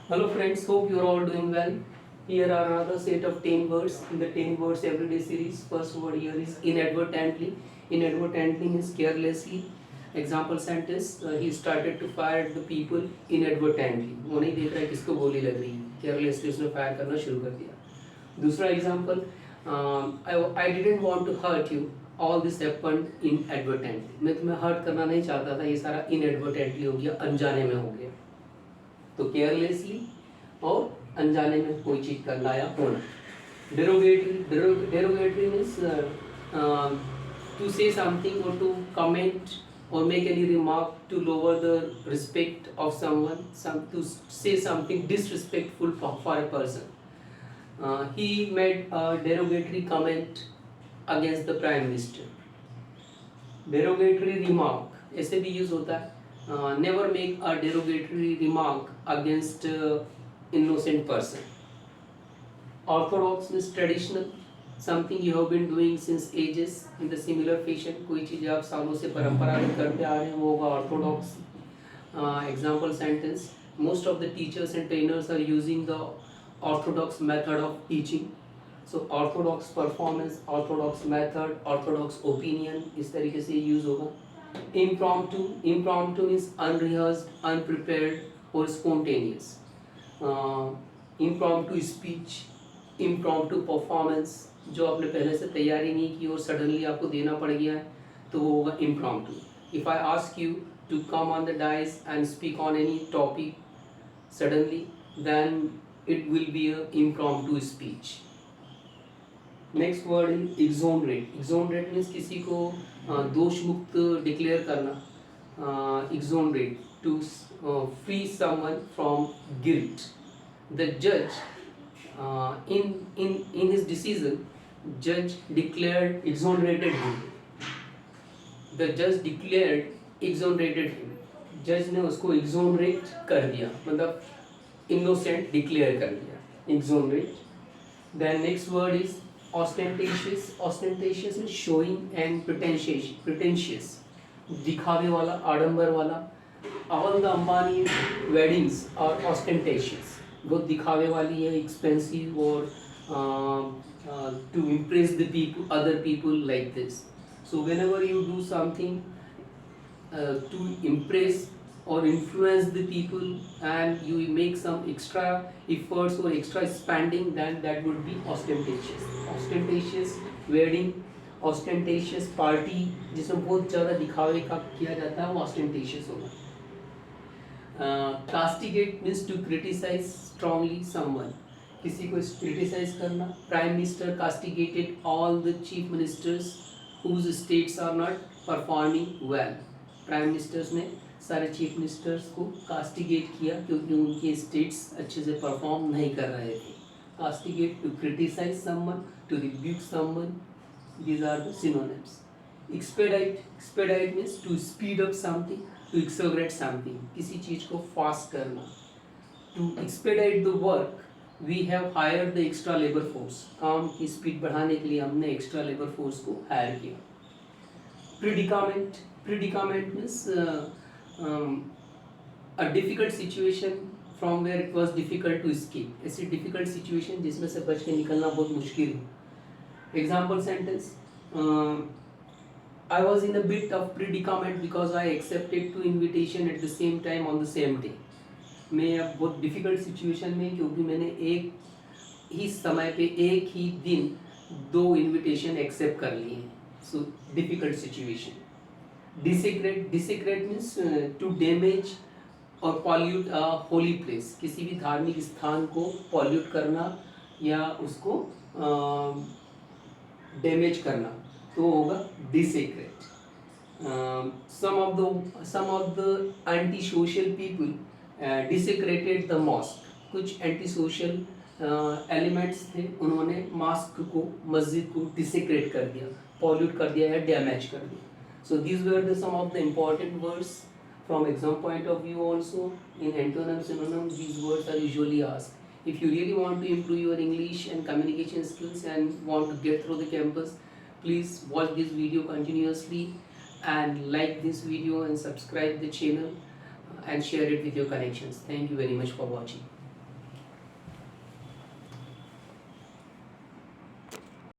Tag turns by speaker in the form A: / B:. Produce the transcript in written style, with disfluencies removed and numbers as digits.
A: Hello friends, hope you are all doing well. Here are another set of 10 words in the 10 words everyday series. First word here is inadvertently. Inadvertently means carelessly. Example sentence, he started to fire at the people inadvertently. वो नहीं देख रहा है किसको गोली लग रही है, carelessly उसने फायर करना शुरू कर दिया. दूसरा example, I didn't want to hurt you. All this happened inadvertently. मैं तुम्हें हर्ट करना नहीं चाहता था, ये सारा inadvertently हो गया, अनजाने में हो गया. तो केयरलेसली और अनजाने में कोई चीज करना या होना. Derogatory means to say something और to comment or make any remark to lower the respect of someone, to say something disrespectful for a person. He made a derogatory comment against the prime minister. Derogatory remark ऐसे भी use होता है. Never make a derogatory remark against innocent person. Orthodox means traditional, something you have been doing since ages in the similar fashion. कोई चीज़ आप सालों से परंपरागत करते आ रहे हैं वो होगा orthodox. Example sentence, most of the teachers and trainers are using the orthodox method of teaching. So orthodox performance, orthodox method, orthodox opinion इस तरीके से यूज होगा. Impromptu means unrehearsed, unprepared or spontaneous. Impromptu speech, impromptu performance, जो आपने पहले से तैयारी नहीं की और सडनली आपको देना पड़ गया है तो वो होगा impromptu. If I ask you to come on the dais and speak on any topic suddenly, then it will be a impromptu speech. Next word is exonerate. Exonerate means किसी को दोष मुक्त डिक्लेयर करना. Exonerate to free someone from guilt. The जज in his decision, judge declared exonerated him. The judge declared exonerated him. जज ने उसको exonerate कर दिया, मतलब innocent declare कर दिया. Exonerate. Then next word is ostentatious. Ostentatious means showing and pretentious, दिखावे वाला, आडंबर वाला. All the Ambani weddings are ostentatious. बहुत दिखावे वाली है, expensive और to impress the people, other people like this. So whenever you do something to impress or influence the people and you make some extra efforts or extra spending, then that would be ostentatious. Ostentatious wedding, ostentatious party जिसमें बहुत ज़्यादा दिखावे का किया जाता है वो ostentatious होगा. Castigate means to criticize strongly someone. किसी को criticize करना. Prime Minister castigated all the chief ministers whose states are not performing well. Prime Ministers ने सारे चीफ मिनिस्टर्स को कास्टिगेट किया क्योंकि उनके स्टेट्स अच्छे से परफॉर्म नहीं कर रहे थे. Castigate to criticize someone, to rebuke someone, these are the synonyms. Expedite means to speed up something, to accelerate something, किसी चीज़ को फास्ट करना. To expedite the work we have hired the extra labour force. काम की स्पीड बढ़ाने के लिए हमने एक्स्ट्रा लेबर फोर्स को हायर किया. Predicament means a difficult situation from where it was difficult to escape. ऐसी difficult situation जिसमें से बच के निकलना बहुत मुश्किल है. Example sentence, I was in a bit of predicament because I accepted two invitation at the same time on the same day. मैं अब बहुत difficult situation में क्योंकि मैंने एक ही समय पे एक ही दिन दो invitation accept कर लिए हैं. So difficult situation. Desecrate means to damage or pollute a holy place. किसी भी धार्मिक स्थान को pollute करना या उसको डैमेज करना तो होगा desecrate. Some of the anti-social people desecrated the mosque. कुछ anti-social elements थे, उन्होंने mosque को, मस्जिद को desecrate कर दिया, pollute कर दिया या damage कर दिया. So these were some of the important words from exam point of view also. In antonym synonym these words are usually asked. If you really want to improve your English and communication skills and want to get through the campus, please watch this video continuously and like this video and subscribe the channel and share it with your connections. Thank you very much for watching.